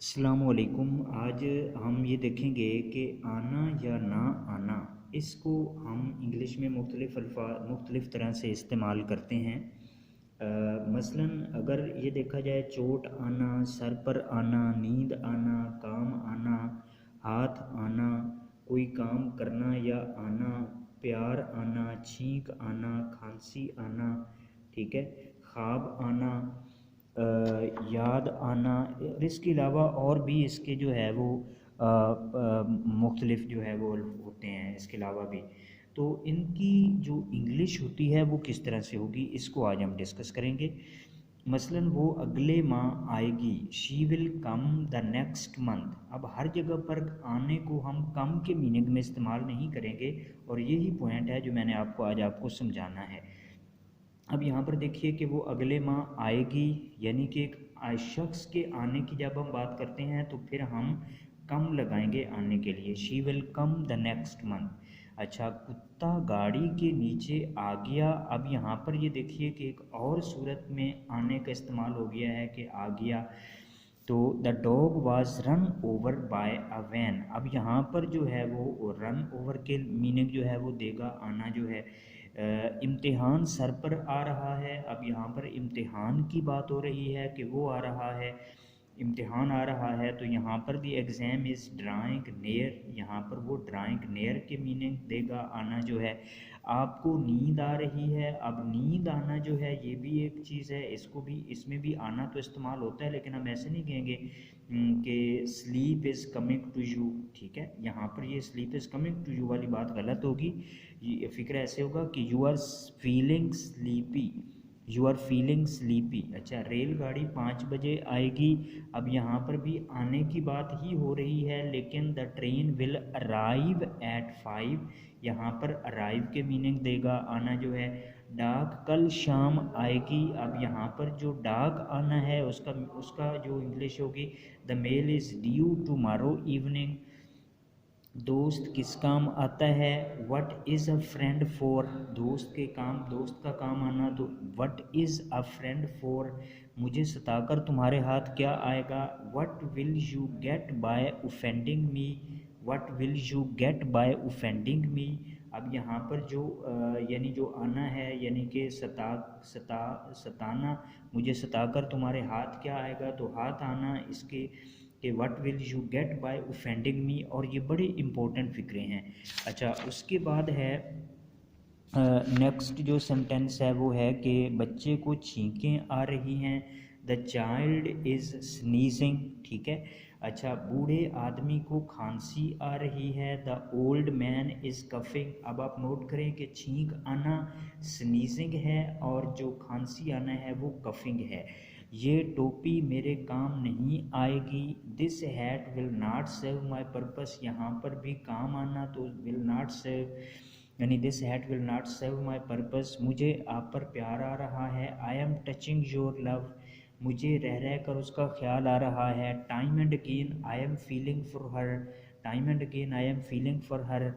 अस्सलामुअलैकुम। आज हम ये देखेंगे कि आना या ना आना, इसको हम इंग्लिश में मुख्तलिफ़ तरह से इस्तेमाल करते हैं। मसलन अगर ये देखा जाए, चोट आना, सर पर आना, नींद आना, काम आना, हाथ आना, कोई काम करना या आना, प्यार आना, छींक आना, खांसी आना, ठीक है, ख्वाब आना, याद आना। और इसके अलावा और भी इसके जो है वो मुख्तलिफ जो है वो होते हैं इसके अलावा भी। तो इनकी जो इंग्लिश होती है वो किस तरह से होगी, इसको आज हम डिस्कस करेंगे। मसलन वो अगले माह आएगी, she will come the next month. अब हर जगह पर आने को हम कम के मीनिंग में इस्तेमाल नहीं करेंगे, और यही पॉइंट है जो मैंने आज आपको समझाना है। अब यहाँ पर देखिए कि वो अगले माह आएगी, यानी कि एक शख्स के आने की जब हम बात करते हैं तो फिर हम कम लगाएंगे आने के लिए, she will come the next month. अच्छा, कुत्ता गाड़ी के नीचे आ गया। अब यहाँ पर ये देखिए कि एक और सूरत में आने का इस्तेमाल हो गया है कि आ गया। तो the dog was run over by a van. अब यहाँ पर जो है वो रन ओवर के मीनिंग जो है वो देगा आना जो है। इम्तिहान सर पर आ रहा है। अब यहाँ पर इम्तिहान की बात हो रही है कि वो आ रहा है, इम्तिहान आ रहा है। तो यहाँ पर the exam is drawing near, यहाँ पर वो ड्राइंग नियर के मीनिंग देगा आना जो है। आपको नींद आ रही है। अब नींद आना जो है ये भी एक चीज़ है, इसको भी, इसमें भी आना तो इस्तेमाल होता है, लेकिन हम ऐसे नहीं कहेंगे कि sleep is coming to you, ठीक है। यहाँ पर ये sleep is coming to you वाली बात गलत होगी। ये फिक्र ऐसे होगा कि you are feeling sleepy, you are feeling sleepy. अच्छा, रेलगाड़ी 5 बजे आएगी। अब यहाँ पर भी आने की बात ही हो रही है, लेकिन the train will arrive at 5, यहाँ पर अराइव के मीनिंग देगा आना जो है। डाक कल शाम आएगी। अब यहाँ पर जो डाक आना है उसका उसका जो इंग्लिश होगी, the mail is due tomorrow evening. दोस्त किस काम आता है, what is a friend for, दोस्त के काम, दोस्त का काम आना, तो what is a friend for. मुझे सताकर तुम्हारे हाथ क्या आएगा, what will you get by offending me, what will you get by offending me. अब यहाँ पर जो यानी जो आना है, यानी कि सताना, मुझे सताकर तुम्हारे हाथ क्या आएगा, तो हाथ आना इसके कि what will you get by offending me. और ये बड़े इंपॉर्टेंट फिक्रे हैं। अच्छा, उसके बाद है नेक्स्ट जो सेंटेंस है वो है कि बच्चे को छींकें आ रही हैं, द चाइल्ड इज़ स्नीजिंग, ठीक है। अच्छा, बूढ़े आदमी को खांसी आ रही है, the old man is coughing. अब आप नोट करें कि छींक आना स्नीजिंग है और जो खांसी आना है वो कफिंग है। ये टोपी मेरे काम नहीं आएगी, this hat will not serve my purpose, यहाँ पर भी काम आना तो विल नॉट सर्व, यानी this hat will not serve my purpose. मुझे आप पर प्यार आ रहा है, I am touching your love, मुझे रह रह कर उसका ख्याल आ रहा है। Time and again I am feeling for her, time and again I am feeling for her.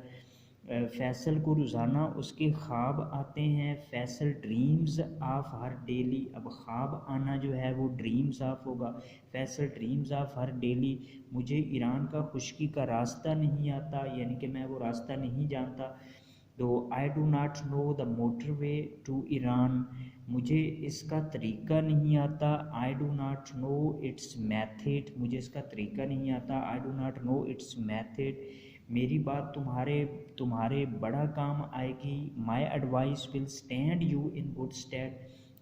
Faisal को रोज़ाना उसके ख्वाब आते हैं, Faisal dreams of her daily. अब ख्वाब आना जो है वो ड्रीम्स ऑफ होगा, Faisal dreams of her daily. मुझे ईरान का खुशकी का रास्ता नहीं आता, यानी कि मैं वो रास्ता नहीं जानता। तो I do not know the motorway to Iran, मुझे इसका तरीका नहीं आता। I do not know its method, मुझे इसका तरीका नहीं आता। I do not know its method. मेरी बात तुम्हारे तुम्हारे बड़ा काम आएगी, my advice will stand you in good stead.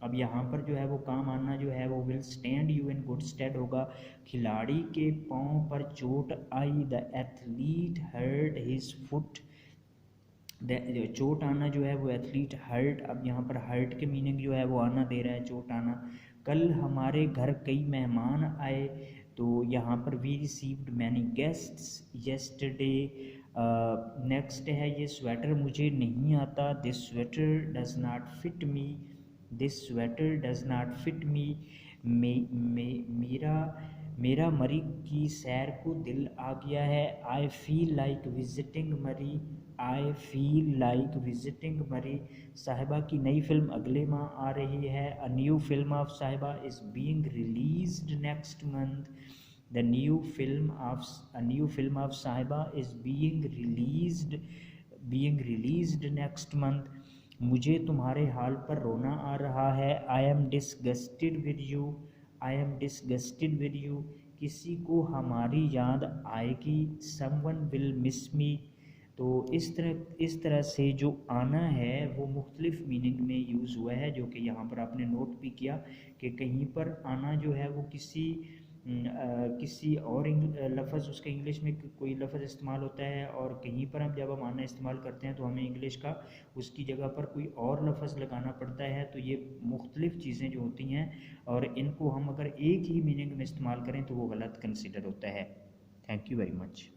अब यहाँ पर जो है वो काम आना जो है वो will stand you in good stead होगा। खिलाड़ी के पाँव पर चोट आई, the athlete hurt his foot, चोट आना जो है वो एथलीट हर्ट। अब यहाँ पर हर्ट के मीनिंग जो है वो आना दे रहा है, चोट आना। कल हमारे घर कई मेहमान आए, तो यहाँ पर we received many guests yesterday. Next है, ये स्वेटर मुझे नहीं आता, this sweater does not fit me, this sweater does not fit me. मेरा मेरा मरी की सैर को दिल आ गया है, आई फील लाइक विजिटिंग मरी, आई फील लाइक विजिटिंग मरी। साहिबा की नई फिल्म अगले माह आ रही है, a new film of Sahiba is being released next month. The new film of Sahiba is being released next month. मुझे तुम्हारे हाल पर रोना आ रहा है। I am disgusted with you. I am disgusted with you. किसी को हमारी याद आएगी। Someone will miss me. तो इस तरह से जो आना है वो मुख्तलिफ मीनिंग में यूज़ हुआ है, जो कि यहाँ पर आपने नोट भी किया कि कहीं पर आना जो है वो किसी और लफ्ज़ उसका इंग्लिश में कोई लफ्ज़ इस्तेमाल होता है, और कहीं पर जब हम आना इस्तेमाल करते हैं तो हमें इंग्लिश का उसकी जगह पर कोई और लफ्ज़ लगाना पड़ता है। तो ये मुख्तलिफ चीज़ें जो होती हैं और इनको हम अगर एक ही मीनिंग में इस्तेमाल करें तो वो गलत कंसिडर होता है। Thank you very much.